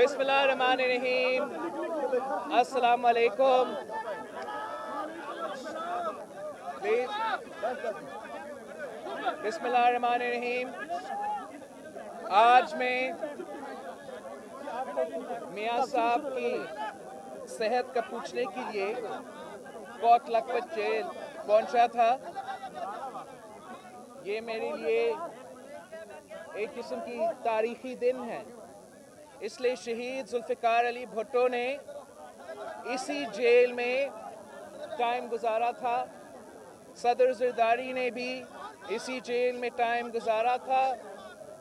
बिस्मिल्लाहिर्रहमानिर्रहीम। अस्सलाम वालेकुम। प्लीज बिस्मिल्लाहिर्रहमानिर्रहीम। आज मैं मियाँ साहब की सेहत का पूछने के लिए कोट लखपत जेल पहुंचा था। ये मेरे लिए एक किस्म की तारीखी दिन है, इसलिए शहीद जुल्फ़िकार अली भुट्टो ने इसी जेल में टाइम गुजारा था। सदर ज़रदारी ने भी इसी जेल में टाइम गुजारा था।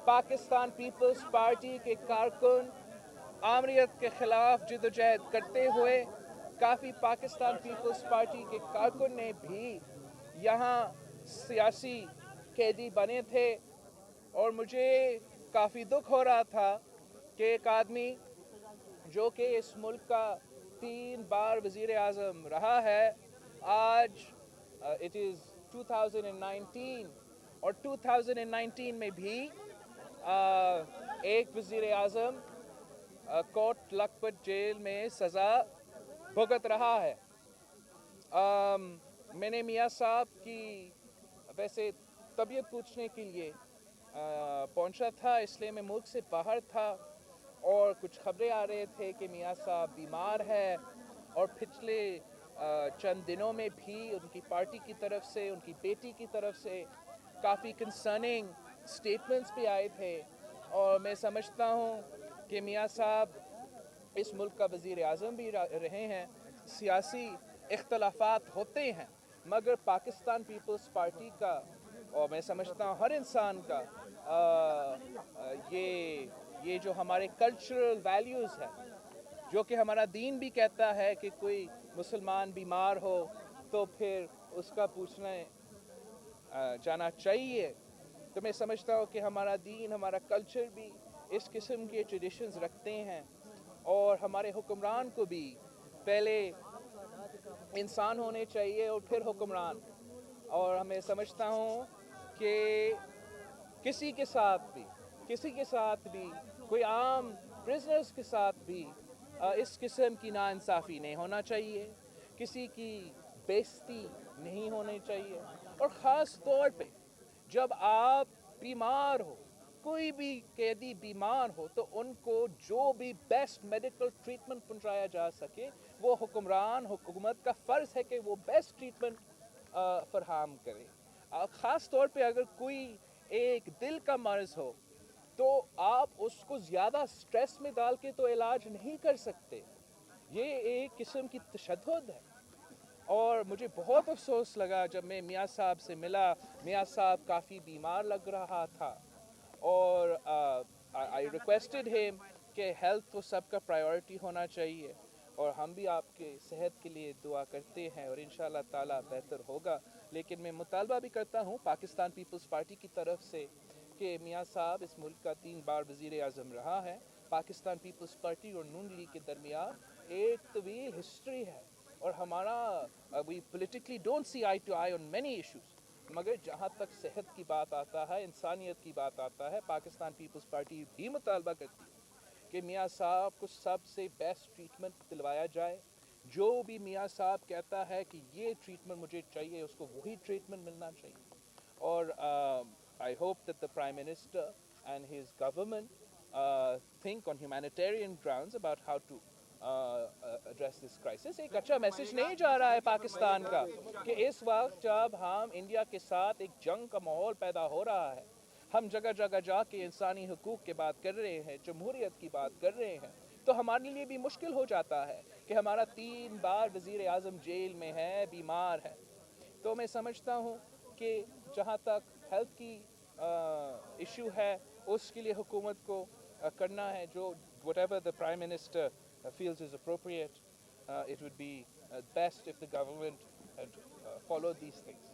पाकिस्तान पीपल्स पार्टी के कारकुन आमरीत के ख़िलाफ़ जदोजहद करते हुए काफ़ी पाकिस्तान पीपल्स पार्टी के कारकुन ने भी यहाँ सियासी कैदी बने थे, और मुझे काफ़ी दुख हो रहा था कि एक आदमी जो कि इस मुल्क का 3 बार वज़ीर आज़म रहा है, आज इट इज़ 2019 और 2019 में भी एक वज़ीर आज़म कोट लखपत जेल में सज़ा भुगत रहा है। मैंने मियाँ साहब की वैसे तबीयत पूछने के लिए पहुंचा था, इसलिए मैं मुल्क से बाहर था और कुछ खबरें आ रहे थे कि मियाँ साहब बीमार है, और पिछले चंद दिनों में भी उनकी पार्टी की तरफ से, उनकी बेटी की तरफ से काफ़ी कंसर्निंग स्टेटमेंट्स भी आए थे। और मैं समझता हूँ कि मियाँ साहब इस मुल्क का वज़ीर आज़म भी रहे हैं। सियासी इख्तलाफात होते हैं, मगर पाकिस्तान पीपल्स पार्टी का, और मैं समझता हूँ हर इंसान का, ये जो हमारे कल्चरल वैल्यूज़ हैं, जो कि हमारा दीन भी कहता है कि कोई मुसलमान बीमार हो तो फिर उसका पूछना जाना चाहिए, तो मैं समझता हूँ कि हमारा दीन, हमारा कल्चर भी इस किस्म के ट्रेडिशंस रखते हैं। और हमारे हुक्मरान को भी पहले इंसान होने चाहिए और फिर हुक्मरान। और हमें समझता हूँ कि किसी के साथ भी कोई आम प्रिजनर्स के साथ भी इस किस्म की नाइंसाफ़ी नहीं होना चाहिए, किसी की बेइज्जती नहीं होनी चाहिए। और ख़ास तौर पे जब आप बीमार हो, कोई भी कैदी बीमार हो, तो उनको जो भी बेस्ट मेडिकल ट्रीटमेंट पहुंचाया जा सके, वो हुकूमत का फ़र्ज़ है कि वो बेस्ट ट्रीटमेंट फरहम करे। ख़ास तौर पे अगर कोई एक दिल का मर्ज़ हो, तो आप उसको ज़्यादा स्ट्रेस में डाल के तो इलाज नहीं कर सकते। ये एक किस्म की तशद्दुद है। और मुझे बहुत अफसोस लगा जब मैं मियाँ साहब से मिला। मियाँ साहब काफ़ी बीमार लग रहा था, और आई रिक्वेस्टेड हिम कि हेल्थ तो सबका प्रायोरिटी होना चाहिए, और हम भी आपके सेहत के लिए दुआ करते हैं, और इंशाअल्लाह ताला बेहतर होगा। लेकिन मैं मुतालबा भी करता हूँ पाकिस्तान पीपल्स पार्टी की तरफ से कि मियाँ साहब इस मुल्क का 3 बार वज़ीर आज़म रहा है। पाकिस्तान पीपल्स पार्टी और नून लीग के दरमियान एक तवील हिस्ट्री है, और हमारा we politically don't see eye to eye on many issues, मगर जहाँ तक सेहत की बात आता है, इंसानियत की बात आता है, पाकिस्तान पीपल्स पार्टी भी मुतालबा करती है कि मियाँ साहब को सबसे बेस्ट ट्रीटमेंट दिलवाया जाए। जो भी मियाँ साहब कहता है कि ये ट्रीटमेंट मुझे चाहिए, उसको वही ट्रीटमेंट मिलना चाहिए। और I hope that the Prime Minister and his government think on humanitarian grounds about how to address this crisis. एक अच्छा मैसेज नहीं जा रहा है पाकिस्तान का कि इस वक्त जब हम इंडिया के साथ एक जंग का माहौल पैदा हो रहा है, हम जगह जगह जाके इंसानी हुकूक की बात कर रहे हैं, जमहूरियत की बात कर रहे हैं, तो हमारे लिए भी मुश्किल हो जाता है कि हमारा 3 बार वज़ीर आज़म जेल में है, बीमार है। तो मैं समझता हूँ कि जहाँ तक हेल्थ की इशू है, उसके लिए हुकूमत को करना है जो whatever the Prime Minister feels is appropriate. It would be best if the government had followed these things.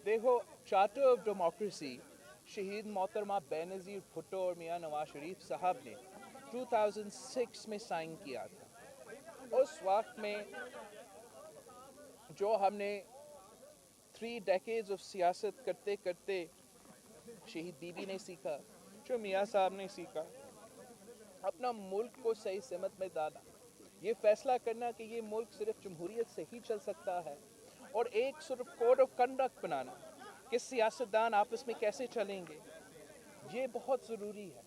देखो, चार्टर ऑफ डेमोक्रेसी शहीद मोहतरमा बेनज़ीर भुट्टो और मियाँ नवाज शरीफ साहब ने 2006 में साइन किया था। उस वक्त में جو ہم نے 3 decades of سیاست کرتے کرتے شہید بیوی نے سیکھا, جو میاں صاحب نے سیکھا, اپنا ملک کو صحیح سمت میں ڈالا, یہ فیصلہ کرنا کہ یہ ملک صرف جمہوریت سے ہی چل سکتا ہے, اور ایک کوڈ آف کنڈکٹ بنانا کہ سیاستدان آپس میں کیسے چلیں گے, یہ بہت ضروری ہے.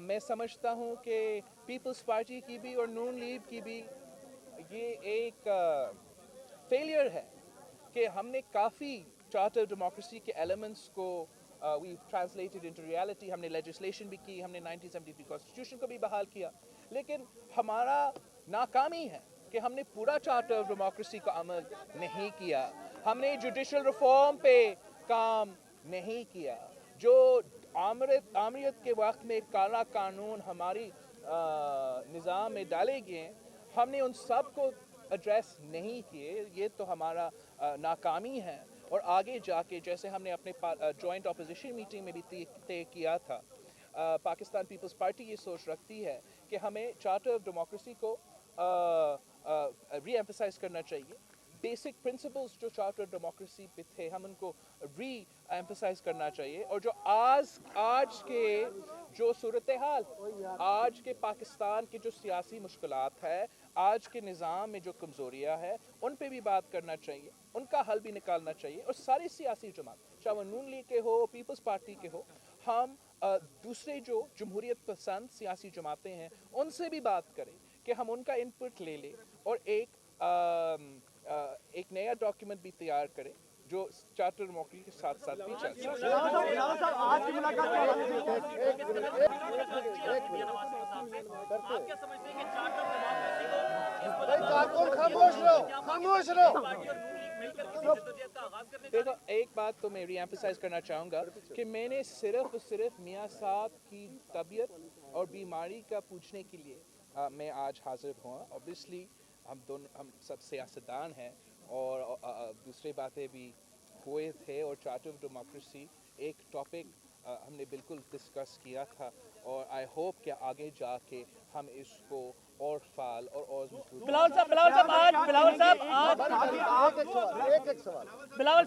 میں سمجھتا ہوں کہ پیپلز پارٹی کی بھی اور نون لیگ کی بھی یہ ایک فیلئر ہے کہ ہم نے کافی چارٹر ڈیموکریسی کے ایلیمنٹس کو وی ٹرانسلیٹڈ انٹو ریالٹی, ہم نے لیجسلیشن بھی کی, ہم نے 1973 کانسٹیٹیوشن کو بھی بحال کیا, لیکن ہمارا ناکامی ہے کہ ہم نے پورا چارٹر ڈیموکریسی کا عمل نہیں کیا, ہم نے جوڈیشل ریفارم پہ کام نہیں کیا, جو آمریت کے وقت میں کالا قانون ہماری نظام میں ڈالے گئے, ہم نے ان سب کو ایڈریس نہیں کیے. یہ تو ہمارا ناکامی ہے, اور آگے جا کے جیسے ہم نے اپنے جوائنٹ اپوزیشن میٹنگ میں بھی طے کیا تھا, پاکستان پیپلز پارٹی یہ سوچ رکھتی ہے کہ ہمیں چارٹر آف ڈیموکریسی کو ری ایمفسائز کرنا چاہیے. بیسک پرنسپلز جو چارٹر ڈیموکریسی پہ تھے ہم ان کو ری ایمفسائز کرنا چاہیے, اور جو آج کے جو صورتحال, آج کے پاکستان کے جو سیاسی مشکلات ہے, آج کے نظام میں جو کمزوریاں ہے, ان پہ بھی بات کرنا چاہیے, ان کا حل بھی نکالنا چاہیے. اور ساری سیاسی جماعت, چاہے وہ نون لیگ کے ہو, پیپلز پارٹی کے ہو, ہم دوسرے جو جمہوریت پسند سیاسی جماعتیں ہیں ان سے بھی بات کریں کہ ہم ان کا انپٹ لے لیں, اور ایک نیا ڈاکیومنٹ بھی تیار کریں جو چارٹر ڈیموکریسی کے ساتھ ساتھ بھی چل سکے. دیکھو, ایک بات تو میں ری ایمفسائز کرنا چاہوں گا کہ میں نے صرف میاں صاحب کی طبیعت اور بیماری کا پوچھنے کے لیے میں آج حاضر ہوا. اوبیسلی ہم سب سیاستدان ہیں, اور دوسری باتیں بھی ہوئے تھے, اور چارٹر آف ڈیموکریسی ایک ٹاپک ہم نے بالکل ڈسکس کیا تھا, اور آئی ہوپ کہ آگے جا کے ہم اس کو اور فعال اور بلاول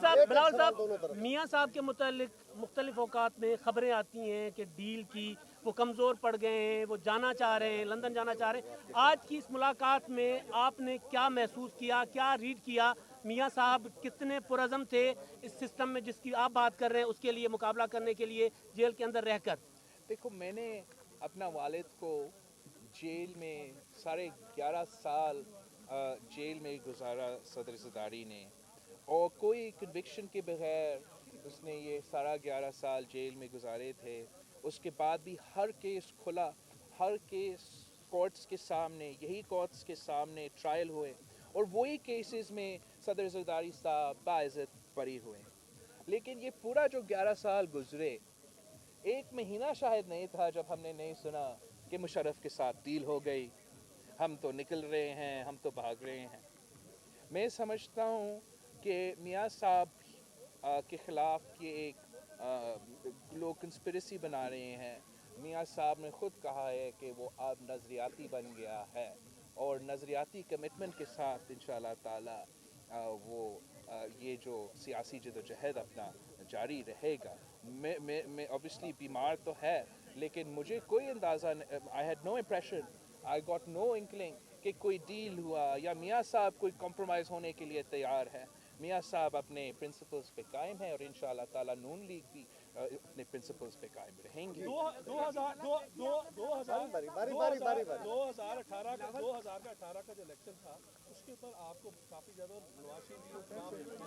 صاحب میاں صاحب کے متعلق مختلف اوقات میں خبریں آتی ہیں کہ ڈیل کی وہ کمزور پڑ گئے ہیں, وہ جانا چاہ رہے ہیں, لندن جانا چاہ رہے ہیں. آج کی اس ملاقات میں آپ نے کیا محسوس کیا, کیا ریڈ کیا, میاں صاحب کتنے پرعزم تھے اس سسٹم میں جس کی آپ بات کر رہے ہیں اس کے لیے مقابلہ کرنے کے لیے جیل کے اندر رہ کر؟ دیکھو, میں نے اپنا والد کو جیل میں 11.5 سال جیل میں گزارا صدر زرداری نے, اور کوئی کنوکشن کے بغیر اس نے یہ 11.5 سال جیل میں گزارے تھے. اس کے بعد بھی ہر کیس کھلا, ہر کیس کورٹس کے سامنے, یہی کورٹس کے سامنے ٹرائل ہوئے, اور وہی کیسز میں صدر زرداری صاحب باعزت بری ہوئے. لیکن یہ پورا جو 11 سال گزرے, 1 مہینہ شاید نہیں تھا جب ہم نے نہیں سنا کہ مشرف کے ساتھ ڈیل ہو گئی, ہم تو نکل رہے ہیں, ہم تو بھاگ رہے ہیں. میں سمجھتا ہوں کہ میاں صاحب کے خلاف یہ ایک لوگ کنسپریسی بنا رہے ہیں. میاں صاحب نے خود کہا ہے کہ وہ اب نظریاتی بن گیا ہے, اور نظریاتی کمٹمنٹ کے ساتھ انشاءاللہ تعالی وہ یہ جو سیاسی جدوجہد اپنا جاری رہے گا. میں obviously بیمار تو ہے, لیکن مجھے کوئی اندازہ I had no impression, I got no inkling کہ کوئی ڈیل ہوا یا میاں صاحب کوئی کمپرومائز ہونے کے لیے تیار ہے. میاں صاحب اپنے پرنسپلز پہ قائم ہیں, اور انشاءاللہ تعالی نون لیگ بھی اپنے پرنسپلز پہ قائم رہیں گے. 2018 کا جو الیکشن تھا اس کے اوپر آپ کو کافی زیادہ نواز شریف جی اور تمام پیپلز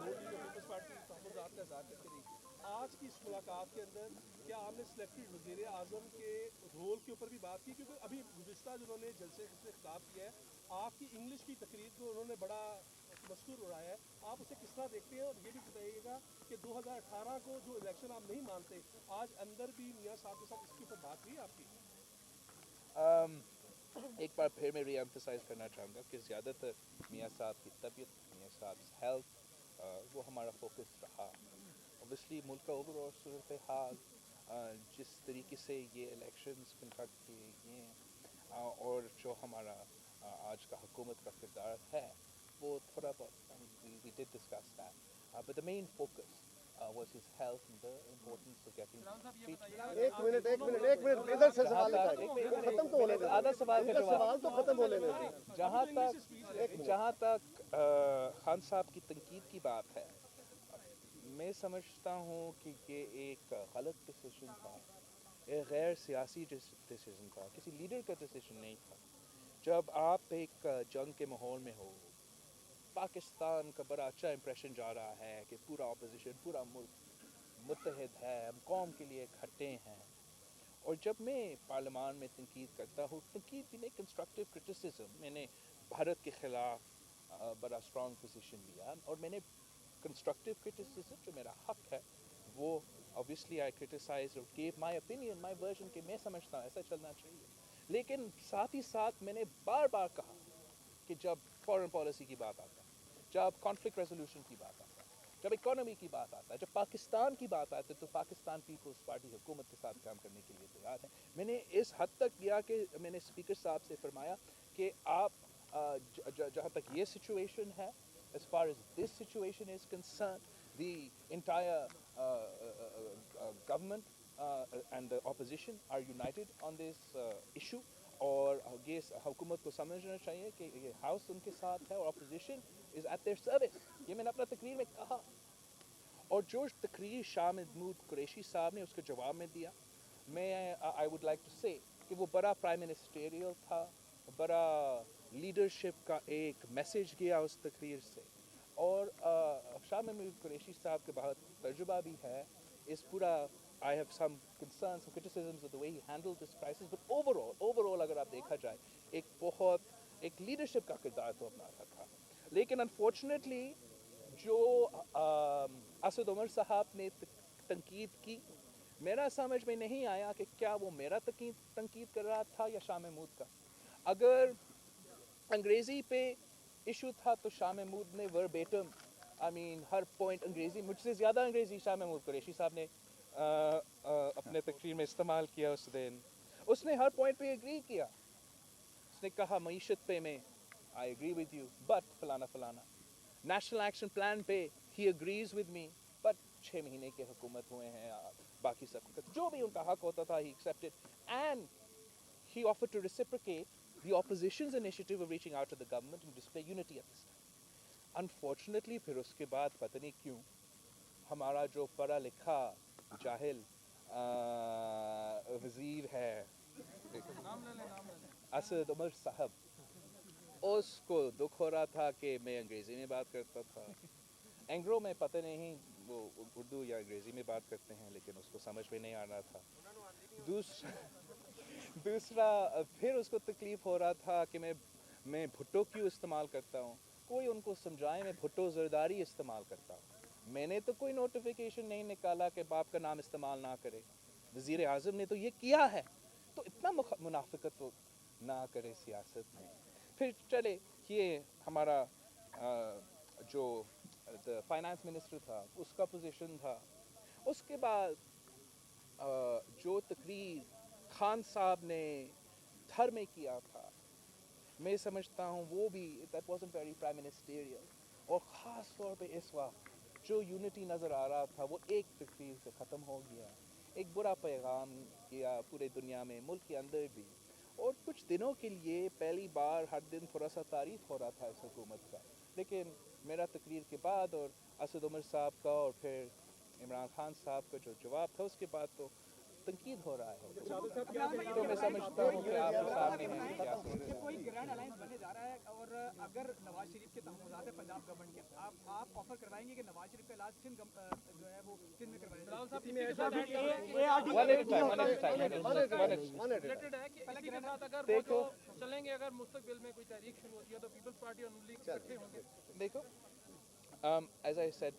پارٹی تحفظات کا اظہار کرتے رہی. آج کی اس ملاقات کے اندر کیا آپ نے سلیکٹڈ وزیر اعظم کے رول کے اوپر بھی بات کی, کیونکہ ابھی گزشتہ جنہوں نے جلسے سے خطاب کیا ہے آپ کی انگلش کی تقریر کو انہوں نے بڑا تمسخر اڑایا ہے, آپ اسے کس طرح دیکھتے ہیں؟ اور یہ بھی بتائیے گا کہ 2018 کو جو الیکشن آپ نہیں مانتے, آج اندر بھی میاں صاحب کے ساتھ اس کے اوپر بات ہوئی آپ کی؟ ایک بار پھر میں ری ایمفسائز کرنا چاہوں گا کہ زیادہ تر میاں صاحب کی طبیعت, میاں صاحب ہیلتھ, وہ ہمارا فوکس رہا. اوبیسلی ملک کا اوور آل صورتحال, جس طریقے سے یہ الیکشنز کنڈکٹ کیے گئے ہیں, اور جو ہمارا آج کا حکومت کا کردار ہے, وہ تھوڑا بہت we did discuss that. But the main focus was his health and the importance of getting treatment. एक मिनट इधर से सवाल खत्म तो होने दो, आधा सवाल का जवाब सवाल तो खत्म होने दो। जहाँ तक खान साहब की तनकीद की बात है, मैं समझता हूँ कि ये एक गलत डिसीजन था, एक गैर सियासी डिसीजन था, किसी लीडर का डिसीजन नहीं था। जब आप एक जंग के माहौल में हो, पाकिस्तान का बड़ा अच्छा इंप्रेशन जा रहा है कि पूरा अपोजिशन, पूरा मुल्क मुत्तहिद है, हम कौम के लिए इकट्ठे हैं, और जब मैं पार्लियामान में तनकीद करता हूँ, तनकीद भी नहीं, कंस्ट्रक्टिव क्रिटिसिज्म, मैंने भारत के ख़िलाफ़ बड़ा स्ट्रॉन्ग पोजीशन लिया, और मैंने कंस्ट्रक्टिव क्रिटिसिज्म जो मेरा हक है वो ऑब्वियसली आई क्रिटिसाइज और gave my opinion, my version कि मैं समझता हूँ ऐसा चलना चाहिए। लेकिन साथ ही साथ मैंने बार बार कहा कि जब फॉरेन पॉलिसी की बात आता है, जब कॉन्फ्लिक्ट रेजोल्यूशन की बात आता है, जब इकोनॉमी की बात आता है, जब पाकिस्तान की बात आती है, तो पाकिस्तान पीपल्स पार्टी हुकूमत के साथ काम करने के लिए तैयार है। मैंने इस हद तक किया कि मैंने स्पीकर साहब से फरमाया कि आप जहाँ तक ये सिचुएशन है, as far as this situation is concerned, the entire government and the opposition are united on this issue, और ये हुकूमत को समझना चाहिए कि ये हाउस उनके साथ है और opposition is eight their service. ये मैंने अपना तकरीर में कहा, और जो तकरीर शाह महमूद कुरैशी साहब ने उसके जवाब में दिया, मैं आई वुड लाइक टू से कि वो बड़ा प्राइम मिनिस्टेरियल था, बड़ा लीडरशिप का एक मैसेज गया उस तकरीर से, और शाह महमूद कुरैशी साहब के बहुत तजुर्बा भी है इस पूरा। I have some concerns, some criticisms of the way he handled this crisis, but overall अगर आप देखा जाए एक लीडरशिप का किरदार तो अपना रहा था। लेकिन अनफॉर्चुनेटली जो असद उमर साहब ने तनकीद की, मेरा समझ में नहीं आया कि क्या वो मेरा तनकीद कर रहा था या शाह महमूद का। अगर अंग्रेज़ी पे इशू था तो शाह महमूद ने वर्बेटम हर पॉइंट अंग्रेज़ी, मुझसे ज़्यादा अंग्रेज़ी शाह महमूद कुरैशी साहब ने अपने तकरीर में इस्तेमाल किया उस दिन। उसने हर पॉइंट पे एग्री किया, उसने कहा मईशत पे मैं I agree with you but फलाना फलाना, नेशनल एक्शन प्लान पे he agrees with me but 6 महीने के हुकूमत हुए हैं, बाकी सब जो भी उनका हक होता था he accepted, and he offered to reciprocate the opposition's initiative of reaching out to the government and display unity at this time. Unfortunately, फिर उसके बाद पता नहीं क्यों हमारा जो पढ़ा लिखा जाहिल वज़ीर है असद उमर साहब, उसको दुख हो रहा था कि मैं अंग्रेज़ी में बात करता था। एंग्रो में पता नहीं वो उर्दू या अंग्रेज़ी में बात करते हैं, लेकिन उसको समझ में नहीं आ रहा था। दूसरा फिर उसको तकलीफ़ हो रहा था कि मैं भुट्टो क्यों इस्तेमाल करता हूँ, कोई उनको समझाए मैं भुट्टो ज़रदारी इस्तेमाल करता हूँ। मैंने तो कोई नोटिफिकेशन नहीं निकाला कि बाप का नाम इस्तेमाल ना करे, वज़ीर आज़म ने तो ये किया है, तो इतना मुनाफिकत तो ना करे सियासत में। फिर चले ये हमारा जो फाइनेंस मिनिस्टर था उसका पोजीशन था, उसके बाद जो तकरीर खान साहब ने थर में किया था, मैं समझता हूँ वो भी that wasn't very prime ministerial, और ख़ास तौर पे इस वक्त जो यूनिटी नज़र आ रहा था वो एक तकरीर से ख़त्म हो गया, एक बुरा पैगाम किया पूरे दुनिया में, मुल्क के अंदर भी, और कुछ दिनों के लिए पहली बार हर दिन थोड़ा सा तारीफ़ हो रहा था इस हुकूमत का। लेकिन मेरा तकरीर के बाद और असद उमर साहब का और फिर इमरान खान साहब का जो जवाब था उसके बाद तो तनकीद हो रहा है, तो मैं समझता हूँ कि आप सामने हैं क्या कोई ग्रैंड अलायंस बनने जा रहा है, और अगर नवाज शरीफ के तहफ़्फ़ुज़ात है पंजाब गवर्नमेंट के, आप ऑफर करवाएंगे कि नवाज शरीफ का इलाज सिंध जो है वो सिंध में करवाया जाए। देखो चलेंगे, अगर मुस्तकबिल में कोई तहरीक शुरू होती है तो पीपल्स पार्टी और नून लीग इकट्ठे होंगे। देखो एज आई सेड,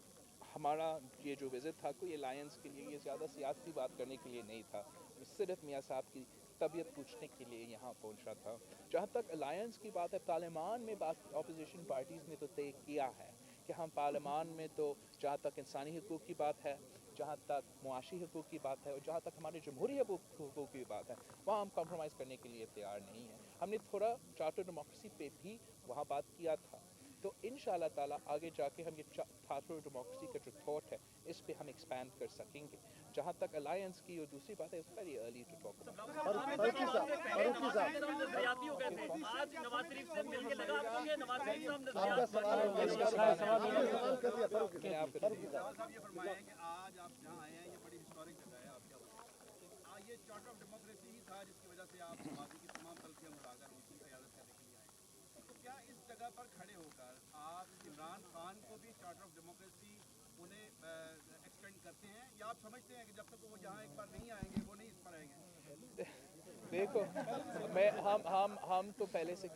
हमारा ये जो विज़िट था कोई अलायंस के लिए, ये ज़्यादा सियासी बात करने के लिए नहीं था, सिर्फ मियाँ साहब की तबीयत पूछने के लिए यहाँ पहुँचा था। जहाँ तक अलायंस की बात है, पार्लियामान में बात अपोजिशन पार्टीज़ ने तो तय किया है कि हम पार्लियामान में तो जहाँ तक इंसानी हकूक़ की बात है, जहाँ तक मुआशी हकूक़ की बात है और जहाँ तक हमारे जमहूरी हकूक़ की बात है, वहाँ हम कॉम्प्रोमाइज़ करने के लिए तैयार नहीं हैं। हमने थोड़ा चार्टर डेमोक्रेसी पे भी वहाँ बात किया था। تو इंशाल्लाह ताला आगे जाके हम ये चार्टर डेमोक्रेसी का जो थॉट है इस पे हम एक्सपैंड कर सकेंगे. जहाँ तक अलायंस की और दूसरी बात है it's very early to talk about. Farooqui साहब नजरियाती हो गए थे, आज नवाज शरीफ से मिलके लगा आपको कि नवाज शरीफ साहब आपका सवाल है, सवाल कर दिया फारूकी साहब. साहब ये फरमाया कि आज आप जहाँ आए हैं ये बड़ी हिस्टोरिक जगह है आपके हवाले से. ये चार्टर ऑफ डेमोक्रेसी ही था जिसकी वजह से आप माजी की तमाम तलखियाँ मुरागर उनकी क़यादत करने के लिए आए. तो क्या इस जगह पर खड़े होकर आप इमरान खान को भी चार्टर ऑफ डेमोक्रेसी उन्हें एक्सटेंड करते हैं, या आप समझते हैं कि जब तक वो यहाँ एक बार नहीं आएंगे वो नहीं इस पर आएंगे? देखो हम तो पहले से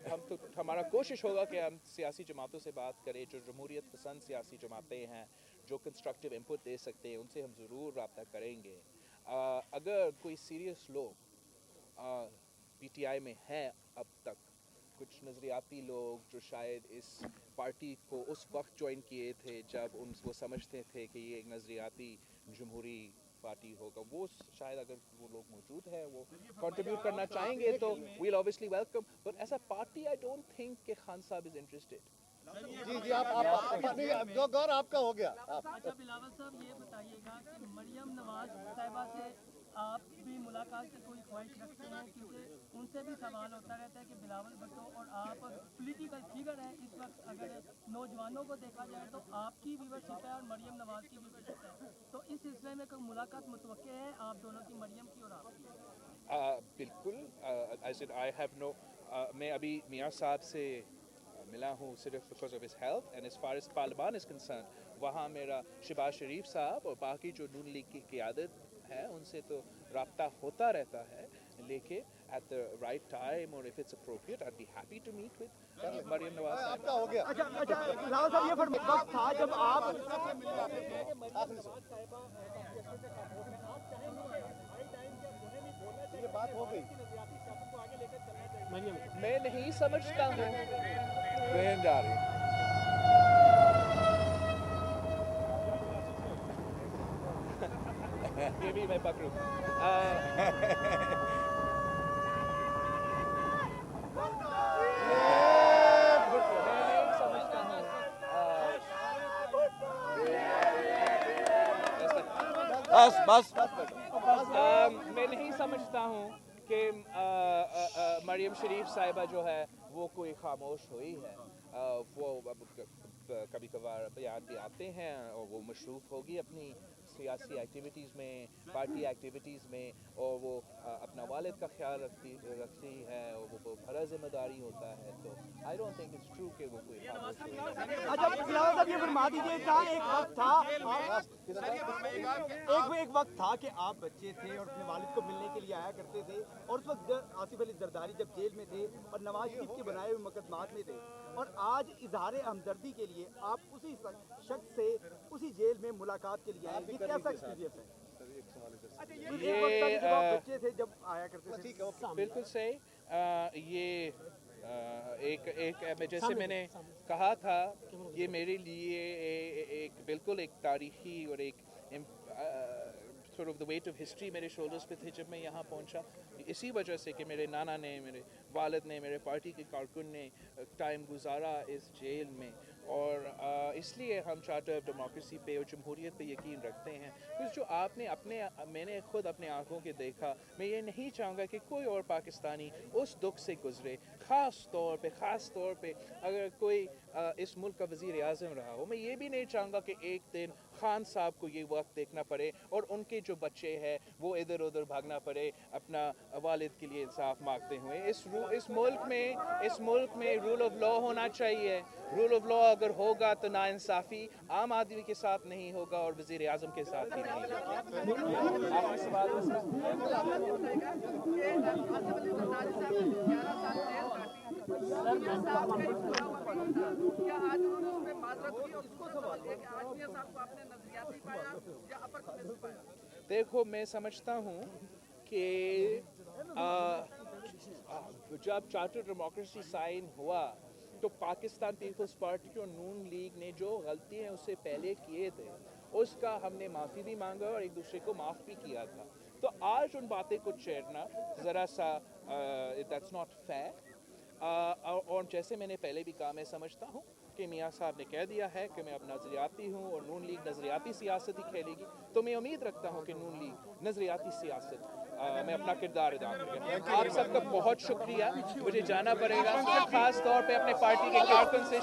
हमारा कोशिश होगा कि हम सियासी जमातों से बात करें जो जमहूरियत पसंद सियासी जमातें हैं जो कंस्ट्रक्टिव इनपुट दे सकते हैं उनसे हम ज़रूर रब्ता करेंगे. अगर कोई सीरियस लोग PTI में हैं अब तक, कुछ नज़रियाती लोग जो शायद इस पार्टी को उस वक्त ज्वाइन किए थे जब वो समझते थे कि ये एक नज़रियाती जमहूरी पार्टी होगा, वो शायद अगर वो लोग मौजूद हैं वो कंट्रीब्यूट करना चाहेंगे तो will obviously welcome. But as a party I don't think कि खान साहब इज़ इंटरेस्टेड. जी आप जो गौर आपका हो गया. अच्छा बिलावल साहब ये बताइएगा कि मरियम नवाज साहिबा से आप भी मुलाकात की कोई ख्वाहिश रखते हैं, क्योंकि उनसे भी सवाल होता रहता है कि बिलावल भुट्टो और आप पॉलिटिकल फिगर हैं इस वक्त, अगर नौजवानों को देखा जाए तो आपकी व्यूअरशिप है और मरियम नवाज की व्यूअरशिप है, तो इस सिलसिले में कोई मुलाकात मुतवक्के है आप दोनों की, मरियम की और आपकी? बिल्कुल. मैं अभी मियाँ साहब से मिला हूँ सिर्फ because of his health, and as far as parliament is concern वहाँ मेरा शहबाज शरीफ साहब और बाकी जो नून लीग की क़यादत है उनसे तो रब्ता होता रहता है, लेकिन at the right time or if it's appropriate I'd be happy to meet with Maryam Nawaz. आपका हो गया. अच्छा बिलावल साहब ये वक्त था जब आप ये बात हो गई. मैं नहीं समझता हूँ ट्रेन जा रही. ये भी मैं पकड़ूँ. बस मैं नहीं समझता हूँ कि मरियम शरीफ साहिबा जो है वो कोई खामोश हुई है. वो कभी कभार बयान भी आते हैं और वो मशरूफ़ होगी अपनी सियासी एक्टिविटीज़ में, पार्टी एक्टिविटीज़ में, और वो अपना वालिद का ख्याल रखती है और वो बड़ा जिम्मेदारी होता है. तो आई डोंट थिंक इट्स ट्रू कि वो कोई खामोश हुई है. अच्छा बिलावल साहब ये फरमा दीजिए, जहाँ एक वक्त था कि आप बच्चे थे और अपने वालिद को मिलने के लिए आया करते थे, और उस वक्त आसिफ अली जरदारी जब जेल में थे और नवाज शरीफ के बनाए हुए मुकदमात में थे, और आज इजहार हमदर्दी के लिए आप उसी शख्स से उसी जेल में मुलाकात के लिए आए, ये कैसा एक्सपीरियंस है? ये जब आप बच्चे थे जब आया करते थे. बिल्कुल सही. ये एक जैसे मैंने कहा था, ये मेरे लिए एक बिल्कुल एक तारीखी और एक sort of the weight of history मेरे shoulders पे थे जब मैं यहाँ पहुँचा, इसी वजह से कि मेरे नाना ने, मेरे वालिद ने, मेरे पार्टी के कारकुन ने टाइम गुजारा इस जेल में, और इसलिए हम चार्टर ऑफ डेमोक्रेसी पे और जमहूरियत पे यकीन रखते हैं. कुछ जो मैंने खुद अपने आँखों के देखा, मैं ये नहीं चाहूँगा कि कोई और पाकिस्तानी उस दुख से गुजरे. ख़ास तौर पे अगर कोई इस मुल्क का वज़ीर आज़म रहा हो, मैं ये भी नहीं चाहूँगा कि एक दिन खान साहब को ये वक्त देखना पड़े और उनके जो बच्चे हैं वो इधर उधर भागना पड़े अपना वालिद के लिए इंसाफ मांगते हुए. इस मुल्क में रूल ऑफ लॉ होना चाहिए. रूल ऑफ लॉ अगर होगा तो नाइंसाफ़ी आम आदमी के साथ नहीं होगा और वज़ीर आज़म के साथ ही नहीं होगा. आपके सवाल देखो, मैं समझता हूँ कि जब चार्टर डेमोक्रेसी साइन हुआ तो पाकिस्तान पीपल्स पार्टी और नून लीग ने जो गलतियाँ उससे पहले किए थे उसका हमने माफ़ी भी मांगा और एक दूसरे को माफ़ भी किया था. तो आज उन बातें को छेड़ना ज़रा सा दैट्स नॉट फेयर. और जैसे मैंने पहले भी कहा, मैं समझता हूँ کہ میاں صاحب نے کہہ دیا ہے کہ میں اب نظریاتی ہوں اور نون لیگ نظریاتی سیاست ہی کھیلے گی، تو میں امید رکھتا ہوں کہ نون لیگ نظریاتی سیاست میں اپنا کردار ادا کرے گا۔ آپ سب کا بہت شکریہ، مجھے جانا پڑے گا، خاص طور پہ اپنے پارٹی کے کارکن سے